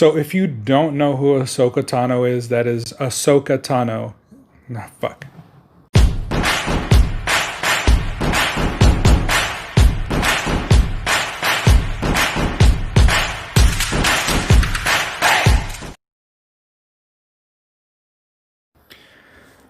So if you don't know who Ahsoka Tano is, that is Ahsoka Tano. Nah, fuck.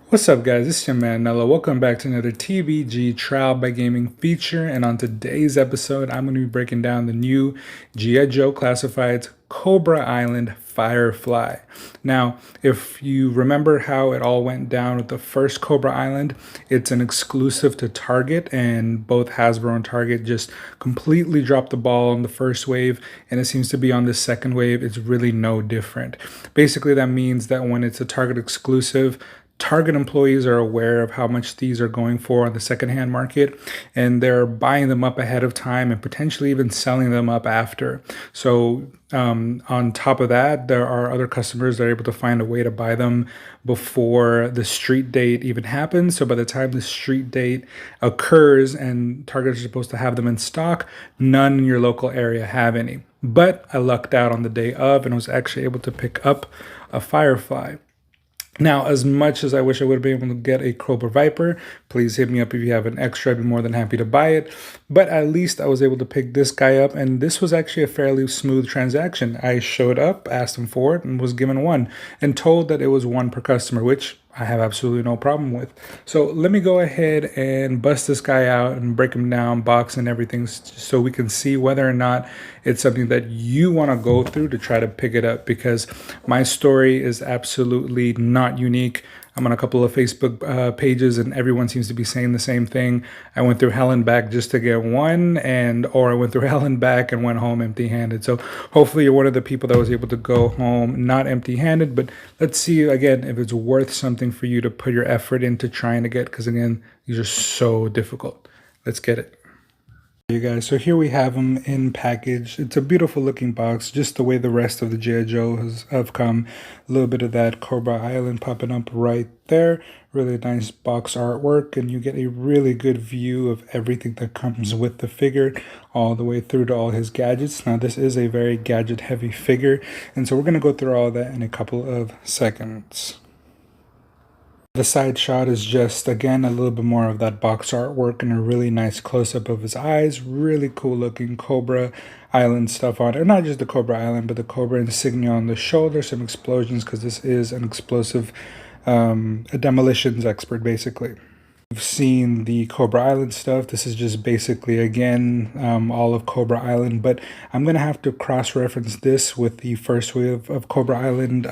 What's up, guys? This is your man Nello. Welcome back to another TBG Trial by Gaming feature. And on today's episode, I'm going to be breaking down the new G.I. Joe Classifieds Cobra Island Firefly. Now, if you remember how it all went down with the first Cobra Island, it's an exclusive to Target, and both Hasbro and Target just completely dropped the ball on the first wave, and it seems to be on the second wave. It's really no different. Basically, that means that when it's a Target exclusive, Target employees are aware of how much these are going for on the secondhand market, and they're buying them up ahead of time and potentially even selling them up after. So on top of that, there are other customers that are able to find a way to buy them before the street date even happens. So by the time the street date occurs and Target is supposed to have them in stock, none in your local area have any. But I lucked out on the day of and was actually able to pick up a Firefly. Now, as much as I wish I would have been able to get a Cobra Viper, please hit me up if you have an extra. I'd be more than happy to buy it. But at least I was able to pick this guy up, and this was actually a fairly smooth transaction. I showed up, asked him for it, and was given one, and told that it was one per customer, which I have absolutely no problem with. So let me go ahead and bust this guy out and break him down, box and everything, so we can see whether or not it's something that you want to go through to try to pick it up, because my story is absolutely not unique. I'm on a couple of Facebook pages, and everyone seems to be saying the same thing. I went through hell and back just to get one, or I went through hell and back and went home empty-handed. So hopefully you're one of the people that was able to go home not empty-handed, but let's see, again, if it's worth something for you to put your effort into trying to get, because again, these are so difficult. Let's get it. You guys, so here we have them in package. It's a beautiful looking box, just the way the rest of the G.I. Joes have come. A little bit of that Cobra Island popping up right there. Really nice box artwork, and you get a really good view of everything that comes with the figure, all the way through to all his gadgets. Now, this is a very gadget heavy figure, and so we're going to go through all that in a couple of seconds. The side shot is just, again, a little bit more of that box artwork and a really nice close-up of his eyes. Really cool looking Cobra Island stuff on it. Not just the Cobra Island, but the Cobra insignia on the shoulder. Some explosions, because this is an explosive a demolitions expert, basically. We've seen the Cobra Island stuff. This is just basically, again, all of Cobra Island, but I'm going to have to cross-reference this with the first wave of Cobra Island,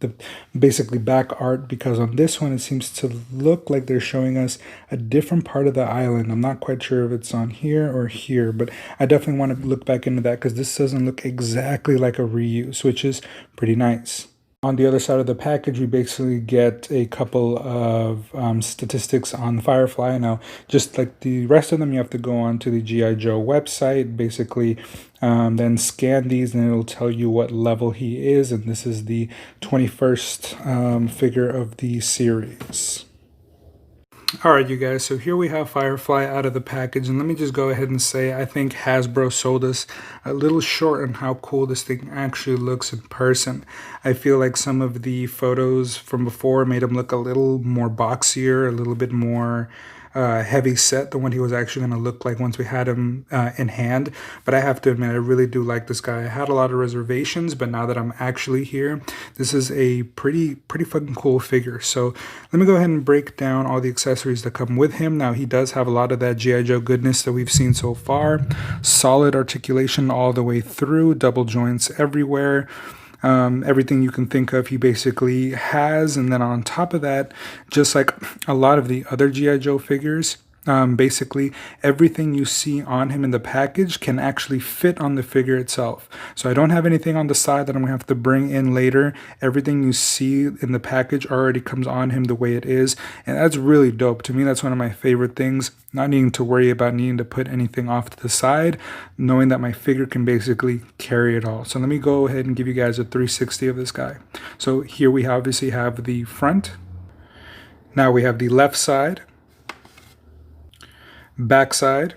the basically back art, because on this one it seems to look like they're showing us a different part of the island. I'm not quite sure if it's on here or here, but I definitely want to look back into that, because this doesn't look exactly like a reuse, which is pretty nice. On the other side of the package, we basically get a couple of statistics on the Firefly. Now, just like the rest of them, you have to go on to the G.I. Joe website, basically, then scan these, and it'll tell you what level he is. And this is the 21st figure of the series. Alright, you guys, so here we have Firefly out of the package, and let me just go ahead and say I think Hasbro sold us a little short on how cool this thing actually looks in person. I feel like some of the photos from before made him look a little more boxier, a little bit more heavy set than what he was actually going to look like once we had him in hand. But I have to admit, I really do like this guy. I had a lot of reservations, but now that I'm actually here, this is a pretty fucking cool figure. So let me go ahead and break down all the accessories that come with him. Now, he does have a lot of that G.I. Joe goodness that we've seen so far. Solid articulation all the way through, double joints everywhere. Everything you can think of he basically has, and then on top of that, just like a lot of the other G.I. Joe figures, basically everything you see on him in the package can actually fit on the figure itself. So I don't have anything on the side that I'm gonna have to bring in later. Everything you see in the package already comes on him the way it is, and that's really dope. To me, that's one of my favorite things, not needing to worry about needing to put anything off to the side, knowing that my figure can basically carry it all. So let me go ahead and give you guys a 360 of this guy. So here we obviously have the front. Now we have the left side, back side,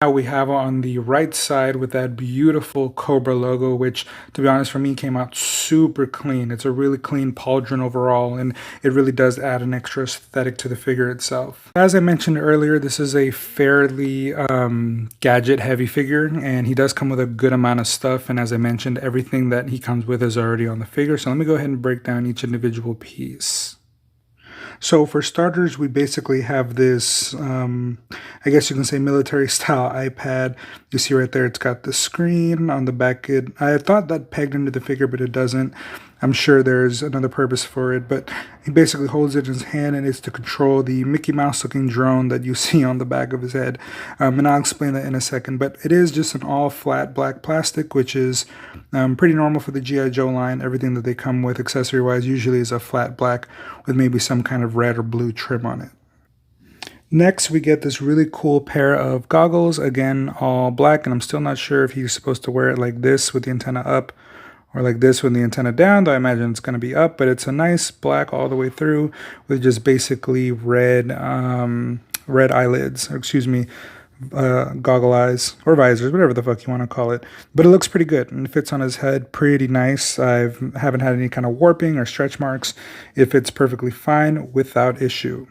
Now we have on the right side with that beautiful Cobra logo, which to be honest for me came out super clean. It's a really clean pauldron overall, and it really does add an extra aesthetic to the figure itself. As I mentioned earlier, this is a fairly gadget heavy figure, and he does come with a good amount of stuff. And as I mentioned, everything that he comes with is already on the figure. So let me go ahead and break down each individual piece. So for starters, we basically have this, I guess you can say military style iPad. You see right there, it's got the screen on the back. I thought that pegged into the figure, but it doesn't. I'm sure there's another purpose for it, but he basically holds it in his hand, and it's to control the Mickey Mouse looking drone that you see on the back of his head. And I'll explain that in a second, but it is just an all flat black plastic, which is pretty normal for the G.I. Joe line. Everything that they come with accessory wise usually is a flat black with maybe some kind of red or blue trim on it. Next, we get this really cool pair of goggles, again, all black, and I'm still not sure if he's supposed to wear it like this with the antenna up or like this with the antenna down, though I imagine it's going to be up, but it's a nice black all the way through with just basically red eyelids, or excuse me, goggle eyes or visors, whatever the fuck you want to call it. But it looks pretty good and it fits on his head pretty nice. I haven't had any kind of warping or stretch marks. It fits perfectly fine without issue.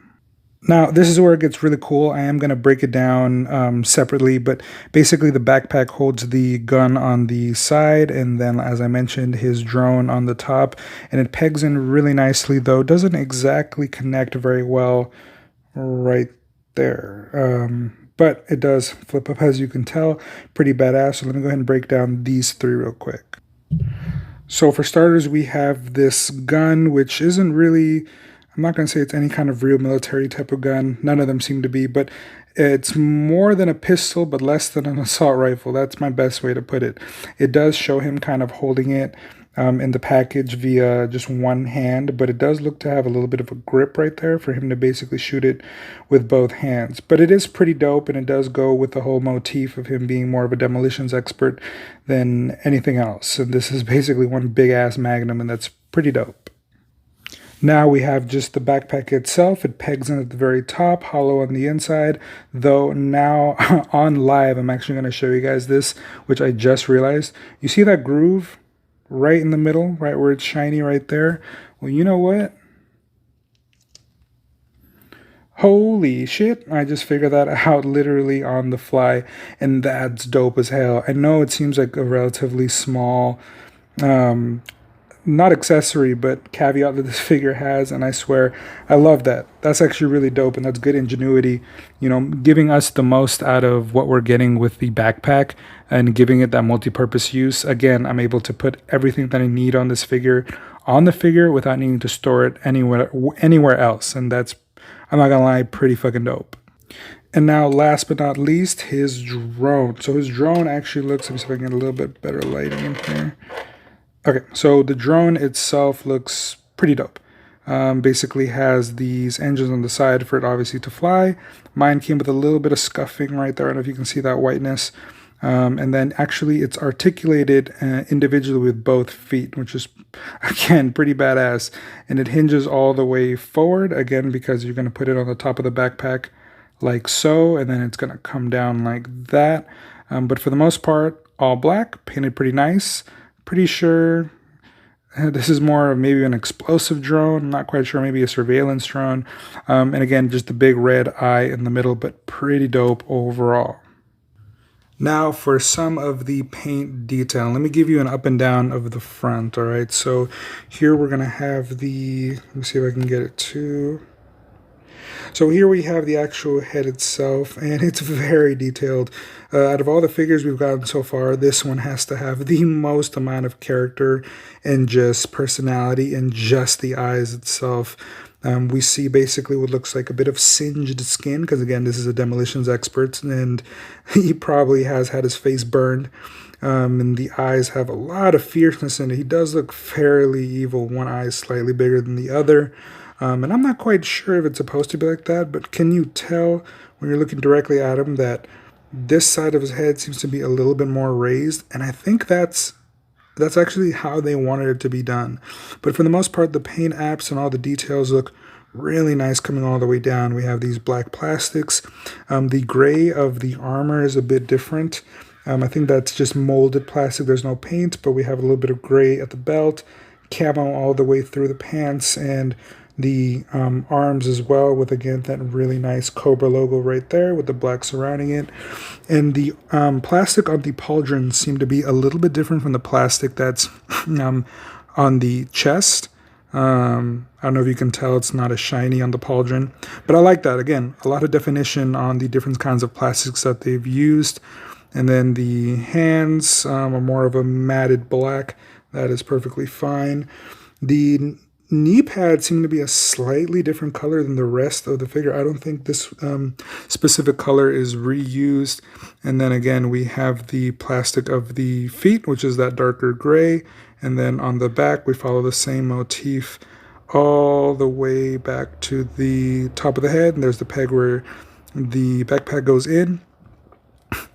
Now, this is where it gets really cool. I am going to break it down separately, but basically the backpack holds the gun on the side, and then, as I mentioned, his drone on the top, and it pegs in really nicely, though doesn't exactly connect very well right there. But it does flip up, as you can tell. Pretty badass. So let me go ahead and break down these three real quick. So for starters, we have this gun, which isn't really... I'm not going to say it's any kind of real military type of gun. None of them seem to be, but it's more than a pistol, but less than an assault rifle. That's my best way to put it. It does show him kind of holding it in the package via just one hand, but it does look to have a little bit of a grip right there for him to basically shoot it with both hands. But it is pretty dope, and it does go with the whole motif of him being more of a demolitions expert than anything else. And this is basically one big ass magnum, and that's pretty dope. Now we have just the backpack itself. It pegs in at the very top, hollow on the inside, though now on live, I'm actually going to show you guys this, which I just realized. You see that groove right in the middle, right where it's shiny right there? Well, you know what? Holy shit, I just figured that out literally on the fly, and that's dope as hell. I know it seems like a relatively small... not accessory, but caveat that this figure has, and I swear I love that. That's actually really dope, and that's good ingenuity, you know, giving us the most out of what we're getting with the backpack and giving it that multi-purpose use. Again, I'm able to put everything that I need on this figure on the figure without needing to store it anywhere else, and that's, I'm not gonna lie, pretty fucking dope. And now, last but not least, his drone. So his drone actually looks, let me see if I can get a little bit better lighting in here. Okay, so the drone itself looks pretty dope. Basically has these engines on the side for it obviously to fly. Mine came with a little bit of scuffing right there. I don't know if you can see that whiteness. And then actually it's articulated individually with both feet, which is, again, pretty badass. And it hinges all the way forward, again, because you're going to put it on the top of the backpack like so, and then it's going to come down like that. But for the most part, all black, painted pretty nice. Pretty sure this is more of maybe an explosive drone. I'm not quite sure, maybe a surveillance drone. And again, just the big red eye in the middle, but pretty dope overall. Now for some of the paint detail. Let me give you an up and down of the front, all right? So here we're going to have the, let me see if I can get it to... So here we have the actual head itself, and it's very detailed. Out of all the figures we've gotten so far, this one has to have the most amount of character and just personality in just the eyes itself. We see basically what looks like a bit of singed skin, because again, this is a demolitions expert, and he probably has had his face burned. And the eyes have a lot of fierceness in it. He does look fairly evil. One eye is slightly bigger than the other. And I'm not quite sure if it's supposed to be like that, but can you tell when you're looking directly at him that this side of his head seems to be a little bit more raised? And I think that's actually how they wanted it to be done. But for the most part, the paint apps and all the details look Really nice coming all the way down. We have these black plastics. The gray of the armor is a bit different. I think that's just molded plastic. There's no paint, but we have a little bit of gray at the belt, camo all the way through the pants, and the arms as well, with again that really nice Cobra logo right there with the black surrounding it. And the plastic on the pauldrons seem to be a little bit different from the plastic that's on the chest. I don't know if you can tell, it's not as shiny on the pauldron, but I like that. Again, a lot of definition on the different kinds of plastics that they've used. And then the hands are more of a matted black. That is perfectly fine. The knee pads seem to be a slightly different color than the rest of the figure. I don't think this specific color is reused. And then again, we have the plastic of the feet, which is that darker gray. And then on the back, we follow the same motif all the way back to the top of the head. And there's the peg where the backpack goes in.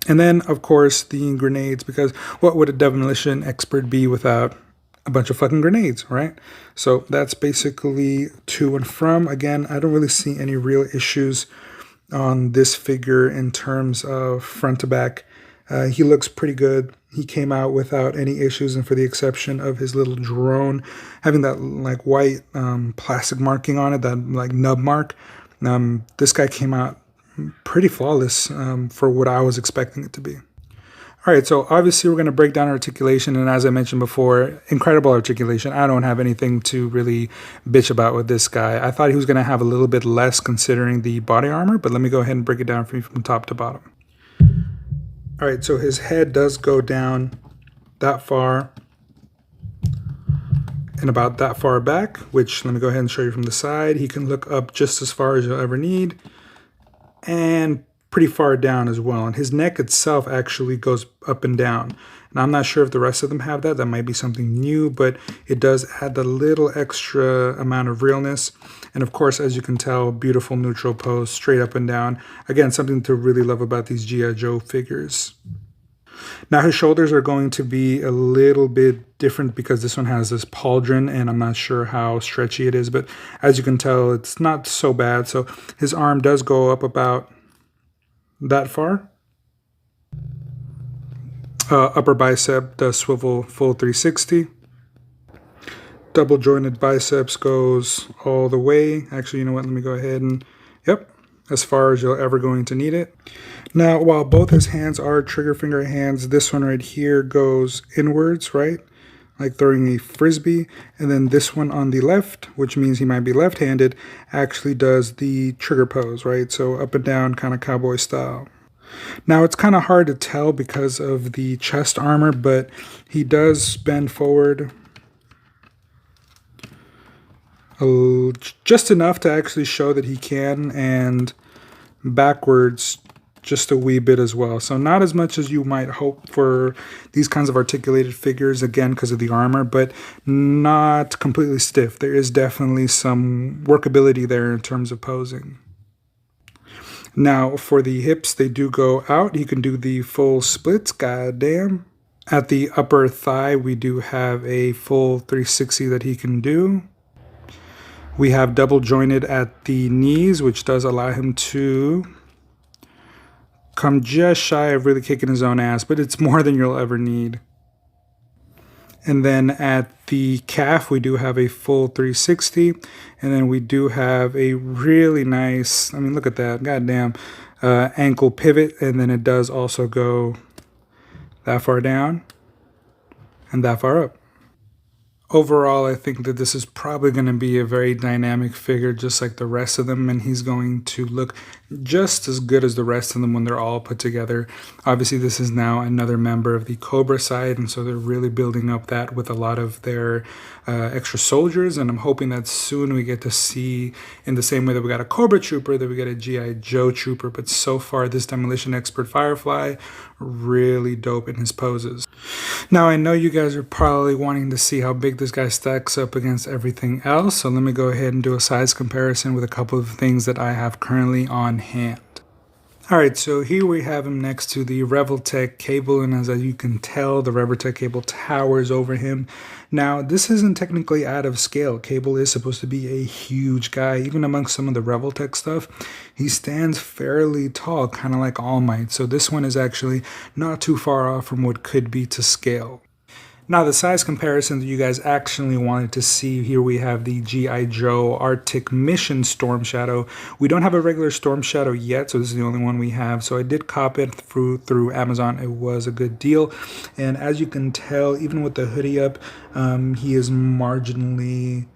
And then, of course, the grenades, because what would a demolition expert be without a bunch of fucking grenades, right? So that's basically to and from. Again, I don't really see any real issues on this figure in terms of front to back. He looks pretty good. He came out without any issues, and for the exception of his little drone having that like white plastic marking on it, that like nub mark, this guy came out pretty flawless for what I was expecting it to be. All right, so obviously we're going to break down articulation, and as I mentioned before, incredible articulation. I don't have anything to really bitch about with this guy. I thought he was going to have a little bit less considering the body armor, but let me go ahead and break it down for you from top to bottom. All right, so his head does go down that far and about that far back, which let me go ahead and show you from the side. He can look up just as far as you'll ever need, and pretty far down as well. And his neck itself actually goes up and down. And I'm not sure if the rest of them have that. That might be something new, but it does add a little extra amount of realness. And of course, as you can tell, beautiful neutral pose, straight up and down. Again, something to really love about these G.I. Joe figures. Now his shoulders are going to be a little bit different because this one has this pauldron, and I'm not sure how stretchy it is, but as you can tell, it's not so bad. So his arm does go up about that far. Upper bicep does swivel full 360. Double jointed biceps goes all the way. Actually, you know what? Let me go ahead and, yep, as far as you're ever going to need it. Now, while both his hands are trigger finger hands, this one right here goes inwards, right? Like throwing a frisbee. And then this one on the left, which means he might be left-handed, actually does the trigger pose, right? So up and down, kind of cowboy style. Now, it's kind of hard to tell because of the chest armor, but he does bend forward just enough to actually show that he can, and backwards just a wee bit as well. So not as much as you might hope for these kinds of articulated figures, again, because of the armor, but not completely stiff. There is definitely some workability there in terms of posing. Now, for the hips, they do go out. You can do the full splits, goddamn. At the upper thigh, we do have a full 360 that he can do. We have double jointed at the knees, which does allow him to come just shy of really kicking his own ass, but it's more than you'll ever need. And then at the calf, we do have a full 360. And then we do have a really nice, I mean, look at that, goddamn, ankle pivot. And then it does also go that far down and that far up. Overall, I think that this is probably going to be a very dynamic figure, just like the rest of them, and he's going to look just as good as the rest of them when they're all put together. Obviously, this is now another member of the Cobra side, and so they're really building up that with a lot of their extra soldiers, and I'm hoping that soon we get to see, in the same way that we got a Cobra Trooper, that we get a G.I. Joe Trooper, but so far, this Demolition Expert Firefly, really dope in his poses. Now, I know you guys are probably wanting to see how big this guy stacks up against everything else, so let me go ahead and do a size comparison with a couple of things that I have currently on hand. All right, so here we have him next to the Revoltech cable, and as you can tell, the Revoltech cable towers over him. Now, this isn't technically out of scale. Cable is supposed to be a huge guy, even amongst some of the Revoltech stuff. He stands fairly tall, kind of like All Might, so this one is actually not too far off from what could be to scale. Now, the size comparison that you guys actually wanted to see, here we have the G.I. Joe Arctic Mission Storm Shadow. We don't have a regular Storm Shadow yet, so this is the only one we have. So I did cop it through Amazon. It was a good deal. And as you can tell, even with the hoodie up, he is marginally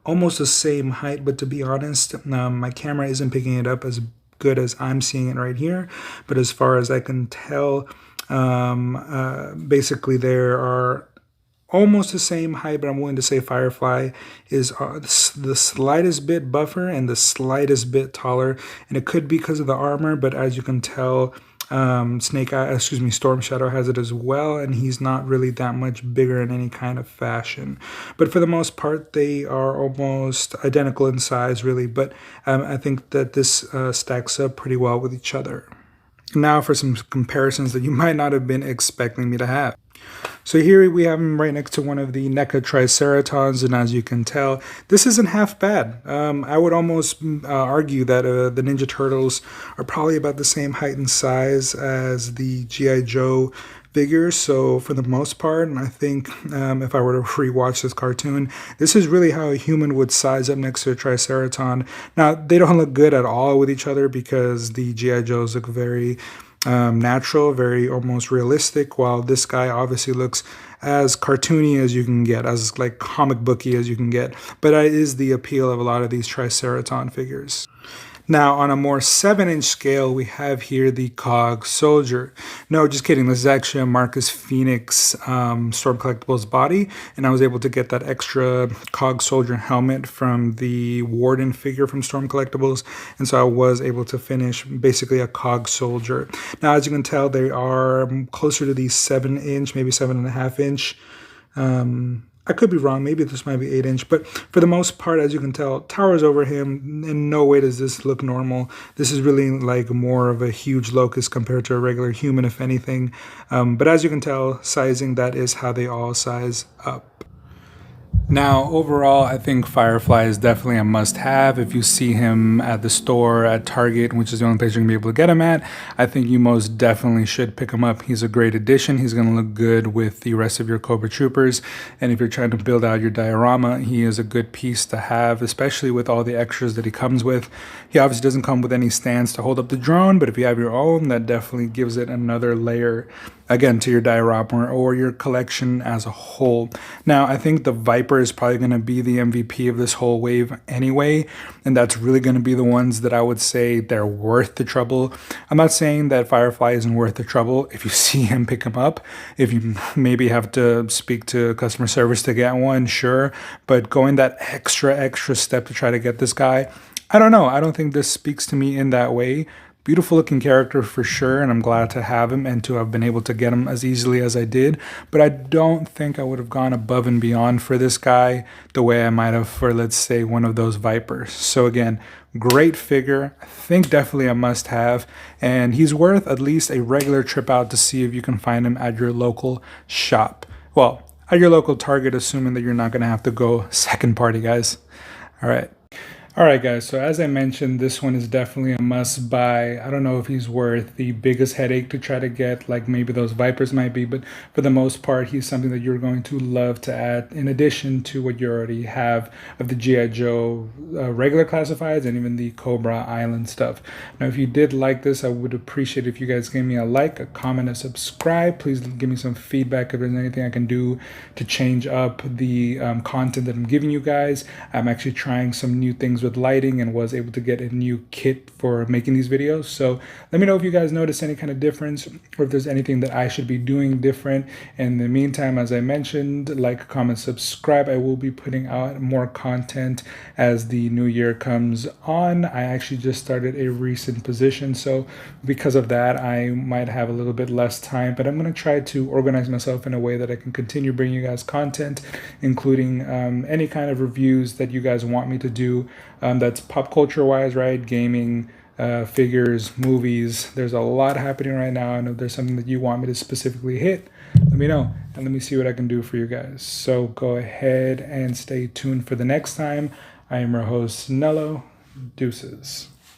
almost the same height. But to be honest, my camera isn't picking it up as good as I'm seeing it right here. But as far as I can tell, basically there are almost the same height, but I'm willing to say Firefly is the slightest bit buffer and the slightest bit taller, and it could be because of the armor, but as you can tell, Storm Shadow has it as well, and he's not really that much bigger in any kind of fashion. But for the most part, they are almost identical in size, really, but I think that this stacks up pretty well with each other. Now for some comparisons that you might not have been expecting me to have. So here we have him right next to one of the NECA Triceratons, and as you can tell, this isn't half bad. I would almost argue that the Ninja Turtles are probably about the same height and size as the G.I. Joe figures, so for the most part, I think if I were to rewatch this cartoon, this is really how a human would size up next to a Triceraton. Now, they don't look good at all with each other because the G.I. Joes look very natural, very almost realistic, while this guy obviously looks as cartoony as you can get, as like comic booky as you can get. But that is the appeal of a lot of these Triceraton figures. Now, on a more 7-inch scale, we have here the Cog Soldier. No, just kidding. This is actually a Marcus Phoenix Storm Collectibles body, and I was able to get that extra Cog Soldier helmet from the Warden figure from Storm Collectibles, and so I was able to finish basically a Cog Soldier. Now, as you can tell, they are closer to the 7-inch, maybe 7.5-inch. I could be wrong. Maybe this might be 8-inch, but for the most part, as you can tell, towers over him. In no way does this look normal. This is really like more of a huge locust compared to a regular human, if anything. But as you can tell, sizing, that is how they all size up. Now, overall, I think Firefly is definitely a must-have. If you see him at the store at Target, which is the only place you're going to be able to get him at, I think you most definitely should pick him up. He's a great addition. He's going to look good with the rest of your Cobra Troopers. And if you're trying to build out your diorama, he is a good piece to have, especially with all the extras that he comes with. He obviously doesn't come with any stands to hold up the drone, but if you have your own, that definitely gives it another layer, again, to your diorama or your collection as a whole. Now, I think the Viper is probably going to be the MVP of this whole wave anyway, and that's really going to be the ones that I would say they're worth the trouble. I'm not saying that Firefly isn't worth the trouble. If you see him, pick him up. If you maybe have to speak to customer service to get one, sure, but going that extra step to try to get this guy, I don't know. I don't think this speaks to me in that way. Beautiful looking character for sure, and I'm glad to have him and to have been able to get him as easily as I did, but I don't think I would have gone above and beyond for this guy the way I might have for, let's say, one of those Vipers. So again, great figure. I think definitely a must-have, and he's worth at least a regular trip out to see if you can find him at your local shop. Well, at your local Target, assuming that you're not going to have to go second party, guys. All right. Alright guys, so as I mentioned, this one is definitely a must buy. I don't know if he's worth the biggest headache to try to get, like maybe those Vipers might be, but for the most part, he's something that you're going to love to add in addition to what you already have of the G.I. Joe regular classifieds and even the Cobra Island stuff. Now, if you did like this, I would appreciate if you guys gave me a like, a comment, a subscribe. Please give me some feedback if there's anything I can do to change up the content that I'm giving you guys. I'm actually trying some new things with lighting and was able to get a new kit for making these videos. So let me know if you guys notice any kind of difference or if there's anything that I should be doing different. In the meantime, as I mentioned, like, comment, subscribe. I will be putting out more content as the new year comes on. I actually just started a recent position, so because of that, I might have a little bit less time, but I'm going to try to organize myself in a way that I can continue bringing you guys content, including any kind of reviews that you guys want me to do. That's pop culture wise, right? Gaming, figures, movies. There's a lot happening right now, and if there's something that you want me to specifically hit, let me know, and let me see what I can do for you guys. So go ahead and stay tuned for the next time. I am your host, Nello. Deuces.